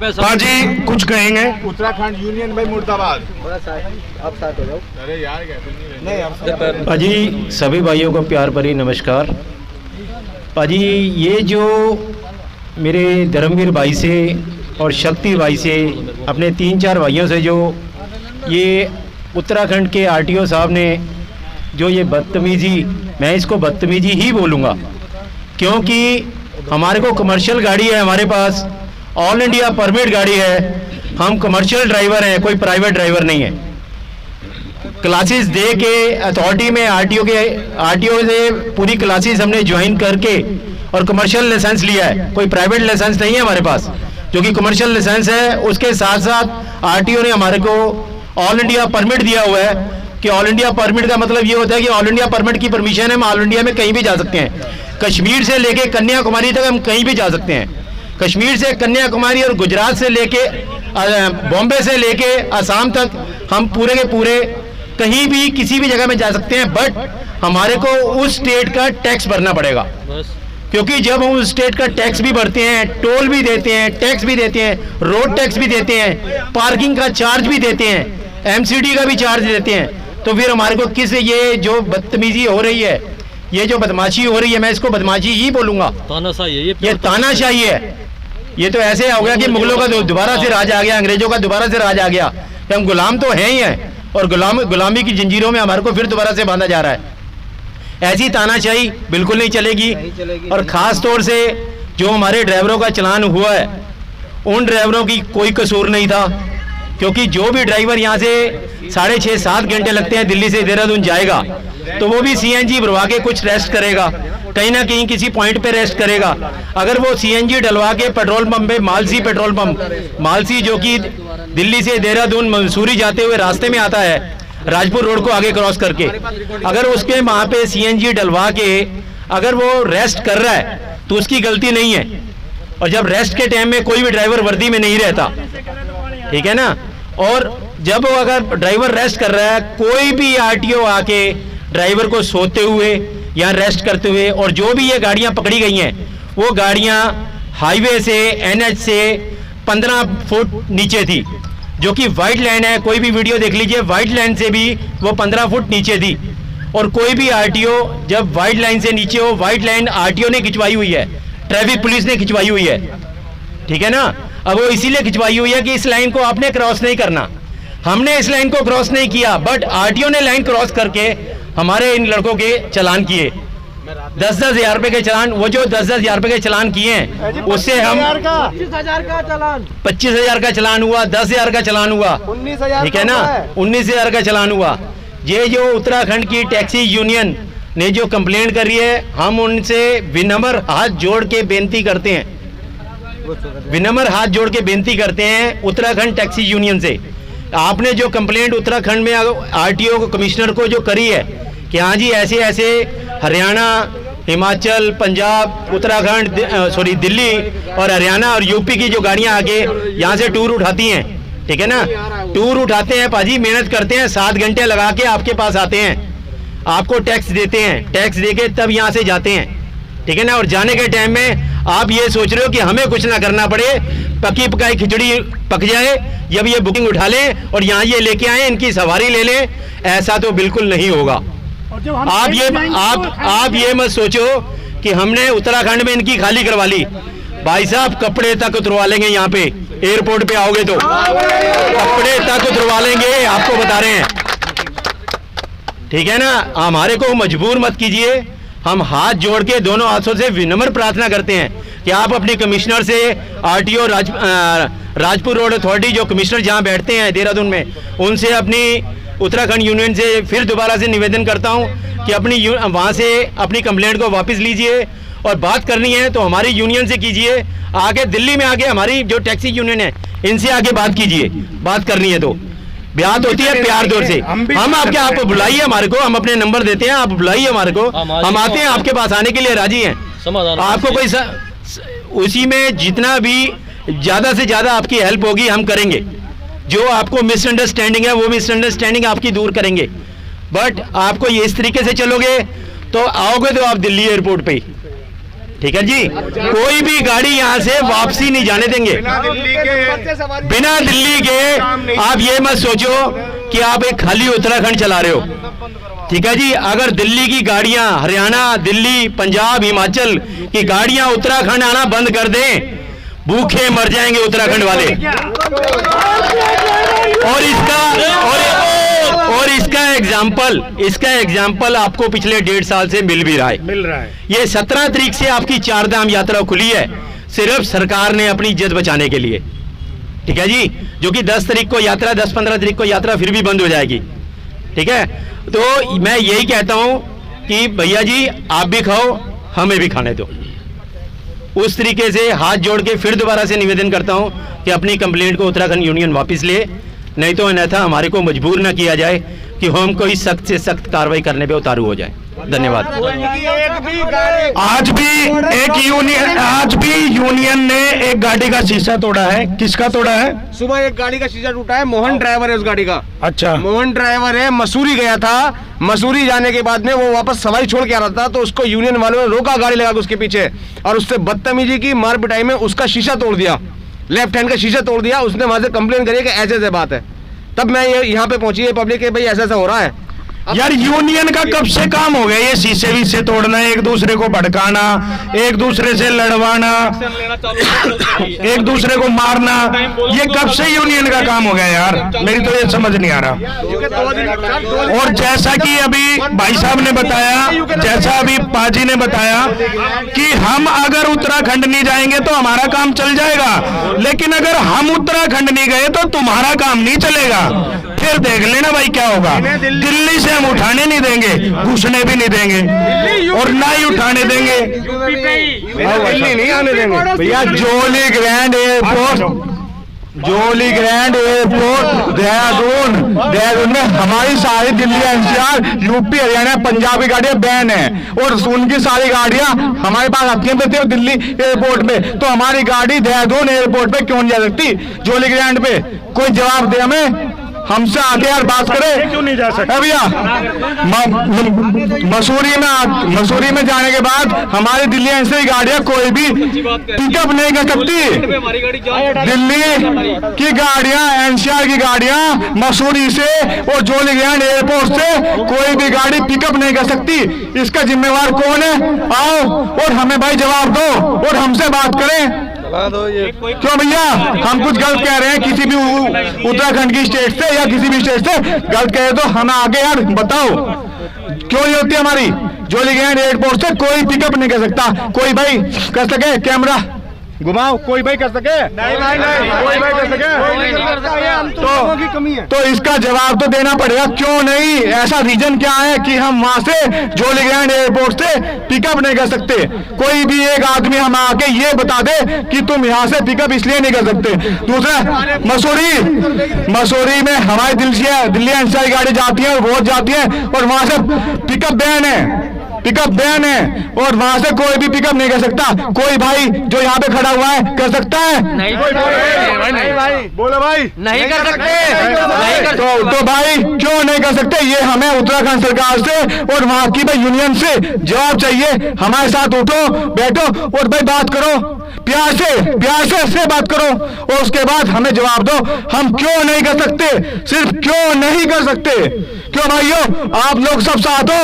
हाँ जी, कुछ कहेंगे। उत्तराखंड यूनियन भाई मुर्दाबाद। आप साथ हो जाओ। अरे यार नहीं पाजी सभी भाइयों को प्यार भरी नमस्कार। पाजी ये जो मेरे धर्मवीर भाई से और शक्ति भाई से अपने 3-4 भाइयों से जो ये उत्तराखंड के आरटीओ साहब ने जो ये बदतमीज़ी, मैं इसको बदतमीज़ी ही बोलूँगा, क्योंकि हमारे को कमर्शियल गाड़ी है, हमारे पास ऑल इंडिया परमिट गाड़ी है, हम कमर्शियल ड्राइवर हैं, कोई प्राइवेट ड्राइवर नहीं है। क्लासेस दे के अथॉरिटी में आरटीओ से पूरी क्लासेस हमने ज्वाइन करके और कमर्शियल लाइसेंस लिया है, कोई प्राइवेट लाइसेंस नहीं है हमारे पास, जो कि कमर्शियल लाइसेंस है। उसके साथ साथ आरटीओ ने हमारे को ऑल इंडिया परमिट दिया हुआ है कि ऑल इंडिया परमिट का मतलब ये होता है कि ऑल इंडिया परमिट की परमिशन है, हम ऑल इंडिया में कहीं भी जा सकते हैं। कश्मीर से लेके कन्याकुमारी तक हम कहीं भी जा सकते हैं। कश्मीर से कन्याकुमारी और गुजरात से लेके बॉम्बे से लेके असम तक हम पूरे के पूरे कहीं भी किसी भी जगह में जा सकते हैं। बट हमारे को उस स्टेट का टैक्स भरना पड़ेगा, क्योंकि जब हम उस स्टेट का टैक्स भी भरते हैं, टोल भी देते हैं, टैक्स भी देते हैं, रोड टैक्स भी देते हैं, पार्किंग का चार्ज भी देते हैं, एमसीडी का भी चार्ज देते हैं, तो फिर हमारे को किस ये जो बदतमीजी हो रही है, ये जो बदमाशी हो रही है, मैं इसको बदमाशी ही बोलूंगा। तानाशाही है ये तानाशाही है। ये तो ऐसे हो गया कि मुगलों का दोबारा से राज आ गया, अंग्रेजों का दोबारा से राज आ गया। हम गुलाम तो हैं ही हैं और गुलामी की जंजीरों में हमारे को फिर दोबारा से बांधा जा रहा है। ऐसी तानाशाही बिल्कुल नहीं चलेगी। और ख़ास तौर से जो हमारे ड्राइवरों का चलान हुआ है, उन ड्राइवरों की कोई कसूर नहीं था, क्योंकि जो भी ड्राइवर यहाँ से 6.5-7 घंटे लगते हैं दिल्ली से देहरादून जाएगा, तो वो भी सीएनजी भरवा के कुछ रेस्ट करेगा, कहीं ना कहीं किसी पॉइंट पे रेस्ट करेगा। अगर वो सीएनजी डलवा के पेट्रोल पंप पे, मालसी पेट्रोल पंप, मालसी जो कि दिल्ली से देहरादून मंसूरी जाते हुए रास्ते में आता है, राजपुर रोड को आगे क्रॉस करके, अगर उसके वहाँ पे सीएनजी डलवा के अगर वो रेस्ट कर रहा है तो उसकी गलती नहीं है। और जब रेस्ट के टाइम में कोई भी ड्राइवर वर्दी में नहीं रहता, ठीक है ना, और जब वो अगर ड्राइवर रेस्ट कर रहा है, कोई भी आरटीओ आके ड्राइवर को सोते हुए या रेस्ट करते हुए, और जो भी ये गाड़ियां पकड़ी गई हैं वो गाड़ियां हाईवे से, एनएच से 15 फुट नीचे थी, जो कि वाइट लाइन है। कोई भी वीडियो देख लीजिए, वाइट लाइन से भी वो 15 फुट नीचे थी। और कोई भी आरटीओ जब वाइट लाइन से नीचे हो, वाइट लाइन आरटीओ ने खिंचवाई हुई है, ट्रैफिक पुलिस ने खिंचवाई हुई है, ठीक है ना। अब वो इसीलिए खिंचवाई हुई है कि इस लाइन को आपने क्रॉस नहीं करना। हमने इस लाइन को क्रॉस नहीं किया, बट आरटीओ ने लाइन क्रॉस करके हमारे इन लड़कों के चालान किए, 10-10 हज़ार रुपए के चालान। वो जो 10-10 हज़ार रुपए के चालान किए हैं, उससे हम 25,000 का चालान, 25,000 का चालान हुआ, 10,000 का चालान हुआ, 19,000, ठीक है ना, 19,000 का चालान हुआ। ये जो उत्तराखंड की टैक्सी यूनियन ने जो कंप्लेंट करी है, हम उनसे विनम्र हाथ जोड़ के बेनती करते हैं, विनम्र हाथ जोड़ के बेनती करते हैं उत्तराखंड टैक्सी यूनियन से। आपने जो कंप्लेंट उत्तराखंड में आरटीओ को, कमिश्नर को जो करी है कि हाँ जी ऐसे ऐसे हरियाणा, हिमाचल, पंजाब, उत्तराखंड, दिल्ली और हरियाणा और यूपी की जो गाड़ियां आके यहाँ से टूर उठाती हैं, ठीक है ना, टूर उठाते हैं पाजी, मेहनत करते हैं, 7 घंटे लगा के आपके पास आते हैं, आपको टैक्स देते हैं, टैक्स देके तब यहाँ से जाते हैं, ठीक है ना। और जाने के टाइम में आप ये सोच रहे हो कि हमें कुछ ना करना पड़े, पकी पकाई खिचड़ी पक जाए, जब ये बुकिंग उठा लें और यहाँ ये लेके आए, इनकी सवारी ले लें, ऐसा तो बिल्कुल नहीं होगा। आप ये मत सोचो कि हमने उत्तराखंड में इनकी खाली करवा ली। भाई साहब कपड़े तक उतरवा लेंगे, यहाँ पे एयरपोर्ट पे आओगे तो कपड़े तक उतरवा लेंगे, आपको बता रहे हैं, ठीक है ना। हमारे को मजबूर मत कीजिए। हम हाथ जोड़ के दोनों हाथों से विनम्र प्रार्थना करते हैं कि आप अपने कमिश्नर से, आरटीओ राजपुर रोड अथॉरिटी जो कमिश्नर जहां बैठते हैं देहरादून में, उनसे अपनी उत्तराखंड यूनियन से फिर दोबारा से निवेदन करता हूं कि अपनी वहां से अपनी कंप्लेंट को वापस लीजिए, और बात करनी है तो हमारी यूनियन से कीजिए, आगे दिल्ली में आके हमारी जो टैक्सी यूनियन है इनसे आगे बात कीजिए। बात करनी है तो बात होती है प्यार दौर से। हम आपके, आप बुलाइए हमारे को, हम अपने नंबर देते हैं, आप बुलाइए हमारे को, हम आते हैं, आपके पास आने के लिए राजी हैं। आपको कोई उसी में जितना भी ज़्यादा से ज़्यादा आपकी हेल्प होगी हम करेंगे। जो आपको मिसअंडरस्टैंडिंग है वो मिसअंडरस्टैंडिंग आपकी दूर करेंगे। बट आपको ये इस तरीके से चलोगे तो आओगे तो आप दिल्ली एयरपोर्ट पे, ठीक है जी, कोई भी गाड़ी यहाँ से वापसी नहीं जाने देंगे बिना दिल्ली के। आप ये मत सोचो कि आप एक खाली उत्तराखंड चला रहे हो, ठीक है जी। अगर दिल्ली की गाड़ियां, हरियाणा, दिल्ली, पंजाब, हिमाचल की गाड़ियां उत्तराखंड आना बंद कर दें, भूखे मर जाएंगे उत्तराखंड वाले। और इसका एग्जाम्पल आपको पिछले 1.5 साल से मिल भी रहा है। ये 17 तारीख से आपकी 4 धाम यात्रा खुली है, सिर्फ सरकार ने अपनी इज्जत बचाने के लिए, ठीक है जी। जो कि 10 तारीख को यात्रा, 10-15 तारीख को यात्रा फिर भी बंद हो जाएगी, ठीक है। तो मैं यही कहता हूं कि भैया जी आप भी खाओ, हमें भी खाने दो। उस तरीके से हाथ जोड़ के फिर दोबारा से निवेदन करता हूं कि अपनी कंप्लेंट को उत्तराखंड यूनियन वापस ले, नहीं तो अन्यथा हमारे को मजबूर ना किया जाए कि हम कोई सख्त से सख्त कार्रवाई करने पे उतारू हो जाए। धन्यवाद। आज भी यूनियन ने एक गाड़ी का शीशा तोड़ा है। किसका तोड़ा है? सुबह एक गाड़ी का शीशा टूटा है, मोहन ड्राइवर है उस गाड़ी का। अच्छा, मोहन ड्राइवर है, मसूरी गया था। मसूरी जाने के बाद में वो वापस सवारी छोड़ के आ रहा था, तो उसको यूनियन वालों ने रोका गाड़ी लगा के उसके पीछे, और उससे बदतमीजी की, मार पिटाई में उसका शीशा तोड़ दिया, लेफ्ट हैंड का शीशा तोड़ दिया। उसने वहां से कंप्लेन करी कि ऐसे बात है। तब मैं ये यहाँ पे पहुंची है पब्लिक के, भाई ऐसा हो रहा है। यार यूनियन का कब से काम हो गया ये शीशे वीशे तोड़ना, एक दूसरे को भड़काना, एक दूसरे से लड़वाना, एक दूसरे को मारना, ये कब से यूनियन का काम हो गया यार? मेरी तो ये समझ नहीं आ रहा। और जैसा कि अभी भाई साहब ने बताया, जैसा अभी पाजी ने बताया कि हम अगर उत्तराखंड नहीं जाएंगे तो हमारा काम चल जाएगा, लेकिन अगर हम उत्तराखंड नहीं गए तो तुम्हारा काम नहीं चलेगा। फिर देख लेना भाई क्या होगा। दिल्ली से हम उठाने नहीं देंगे, घुसने भी नहीं देंगे, और ना ही उठाने देंगे, दिल्ली नहीं आने देंगे भैया। जोली ग्रैंड एयरपोर्ट देहरादून में हमारी सारी दिल्ली, एनसीआर, यूपी, हरियाणा, पंजाब की गाड़ियां बैन है, और उनकी सारी गाड़ियां हमारे पास आती हैं दिल्ली एयरपोर्ट पे। तो हमारी गाड़ी देहरादून एयरपोर्ट पे क्यों नहीं जा सकती, जोली ग्रैंड पे? कोई जवाब दे हमें, हमसे आगे यार बात करे। क्यों नहीं जा सकते भैया? मसूरी में जाने के बाद हमारी दिल्ली एनसीआर की गाड़ियां कोई भी पिकअप नहीं कर सकती। दिल्ली की गाड़ियां, एनसीआर की गाड़ियां मसूरी से और जोली ग्रैंड एयरपोर्ट से कोई भी गाड़ी पिकअप नहीं कर सकती। इसका जिम्मेवार कौन है? आओ और हमें भाई जवाब दो और हमसे बात करें। क्यों भैया हम कुछ गलत कह रहे हैं किसी भी उत्तराखंड की स्टेट से या किसी भी स्टेट से गलत कह रहे तो हमें आगे यार बताओ क्यों नहीं होती हमारी? जोली ग्रैंड एयरपोर्ट से कोई पिकअप नहीं कर सकता। कोई भाई कर सके? कैमरा घुमाओ, कोई भाई कर सके? नहीं भाई, नहीं कोई भाई कर सके? तो इसका जवाब तो देना पड़ेगा, क्यों नहीं? ऐसा रीजन क्या है कि हम वहां से जोली ग्रैंड एयरपोर्ट से पिकअप नहीं कर सकते? कोई भी एक आदमी हम आके ये बता दे कि तुम यहाँ से पिकअप इसलिए नहीं कर सकते। दूसरा, मसूरी में हमारी दिल्ली एनसीआर गाड़ी जाती है, बहुत जाती है, और वहां से पिकअप बैन है, और वहां से कोई भी पिकअप नहीं कर सकता। कोई भाई जो यहाँ पे खड़ा हुआ है कर सकता है? नहीं भाई, बोलो भाई, नहीं कर सकते। तो भाई क्यों नहीं कर सकते? ये हमें उत्तराखंड सरकार से और वहां की भाई यूनियन से जवाब चाहिए। हमारे साथ उठो, बैठो और भाई बात करो, प्यार से बात करो, और उसके बाद हमें जवाब दो हम क्यों नहीं कर सकते। सिर्फ क्यों नहीं कर सकते? क्यों भाइयों, आप लोग सब साथ हो?